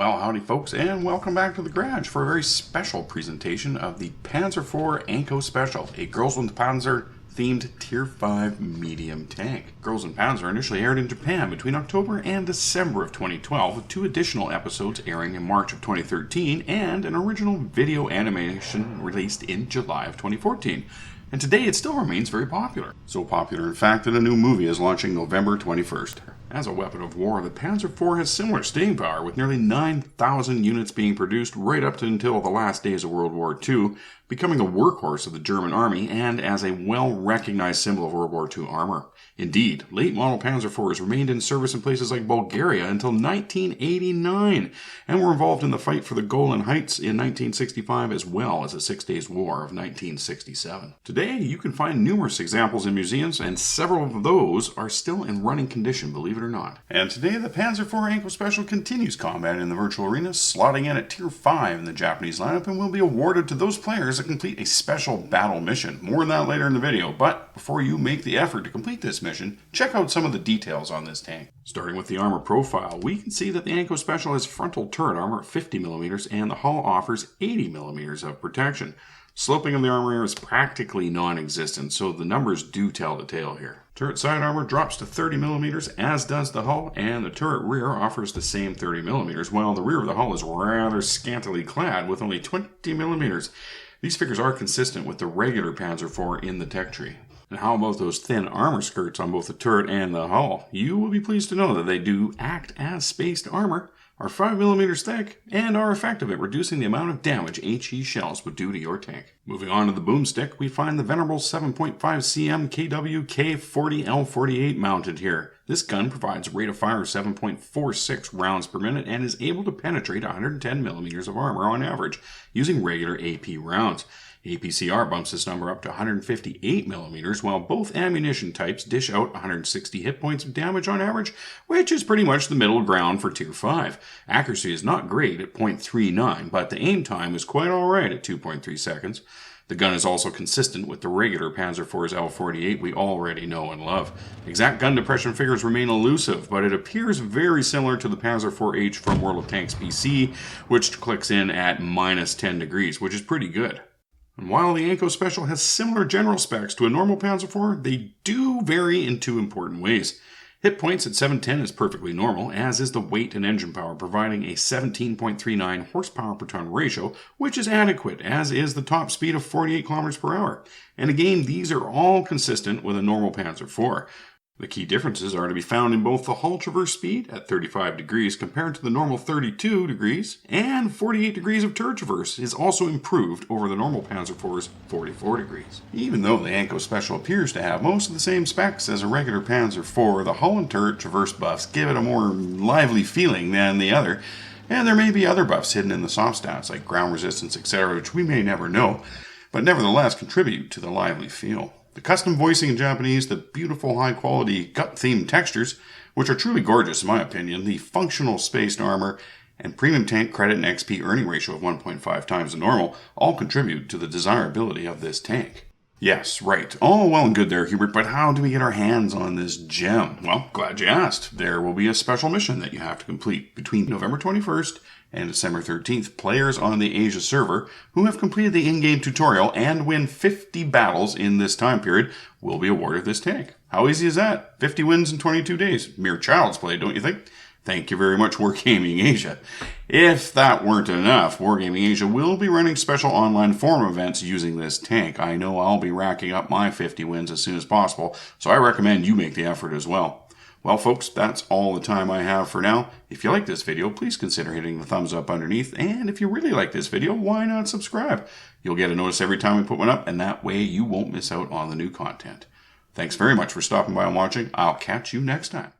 Well, howdy folks, and welcome back to the garage for a very special presentation of the Panzer IV Anko Special, a und Panzer themed Tier 5 medium tank. und Panzer initially aired in Japan between October and December of 2012, with 2 additional episodes airing in March of 2013 and an original video animation released in July of 2014. And today it still remains very popular. So popular, in fact, that a new movie is launching November 21st. As a weapon of war, the Panzer IV has similar staying power, with nearly 9,000 units being produced right up to until the last days of World War II, becoming the workhorse of the German army and as a well-recognized symbol of World War II armor. Indeed, late-model Panzer IVs remained in service in places like Bulgaria until 1989, and were involved in the fight for the Golan Heights in 1965 as well as the Six Days War of 1967. Today, you can find numerous examples in museums, and several of those are still in running condition, believe it or not. And today, the Panzer IV Anko Special continues combat in the virtual arena, slotting in at Tier 5 in the Japanese lineup, and will be awarded to those players that complete a special battle mission. More on that later in the video, but before you make the effort to complete this mission, check out some of the details on this tank. Starting with the Armour Profile, we can see that the Anko Special has frontal turret armor at 50mm and the hull offers 80mm of protection. Sloping of the armor is practically non-existent, so the numbers do tell the tale here. Turret side armor drops to 30mm, as does the hull, and the turret rear offers the same 30mm, while the rear of the hull is rather scantily clad with only 20mm. These figures are consistent with the regular Panzer IV in the tech tree. And how about those thin armor skirts on both the turret and the hull? You will be pleased to know that they do act as spaced armor, are 5mm thick, and are effective at reducing the amount of damage HE shells would do to your tank. Moving on to the boomstick, we find the venerable 7.5 cm Kw.K 40L48 mounted here. This gun provides a rate of fire of 7.46 rounds per minute and is able to penetrate 110mm of armor on average using regular AP rounds. APCR bumps this number up to 158mm, while both ammunition types dish out 160 hit points of damage on average, which is pretty much the middle ground for Tier 5. Accuracy is not great at 0.39, but the aim time is quite alright at 2.3 seconds. The gun is also consistent with the regular Panzer IV's L48 we already know and love. Exact gun depression figures remain elusive, but it appears very similar to the Panzer IV-H from World of Tanks PC, which clicks in at -10 degrees, which is pretty good. And while the Anko Special has similar general specs to a normal Panzer IV, they do vary in 2 important ways. Hit points at 710 is perfectly normal, as is the weight and engine power, providing a 17.39 horsepower per ton ratio, which is adequate, as is the top speed of 48 km per hour. And again, these are all consistent with a normal Panzer IV. The key differences are to be found in both the hull traverse speed at 35 degrees compared to the normal 32 degrees, and 48 degrees of turret traverse is also improved over the normal Panzer IV's 44 degrees. Even though the Anko Special appears to have most of the same specs as a regular Panzer IV, the hull and turret traverse buffs give it a more lively feeling than the other, and there may be other buffs hidden in the soft stats like ground resistance, etc., which we may never know, but nevertheless contribute to the lively feel. The custom voicing in Japanese, the beautiful high-quality gut-themed textures, which are truly gorgeous in my opinion, the functional spaced armor, and premium tank credit and XP earning ratio of 1.5 times the normal all contribute to the desirability of this tank. Yes, right. All well and good there, Hughbert, but how do we get our hands on this gem? Well, glad you asked. There will be a special mission that you have to complete between November 21st and December 13th. Players on the Asia server who have completed the in-game tutorial and win 50 battles in this time period will be awarded this tank. How easy is that? 50 wins in 22 days. Mere child's play, don't you think? Thank you very much, Wargaming Asia. If that weren't enough, Wargaming Asia will be running special online forum events using this tank. I know I'll be racking up my 50 wins as soon as possible, so I recommend you make the effort as well. Well, folks, that's all the time I have for now. If you like this video, please consider hitting the thumbs up underneath, and if you really like this video, why not subscribe? You'll get a notice every time we put one up, and that way you won't miss out on the new content. Thanks very much for stopping by and watching. I'll catch you next time.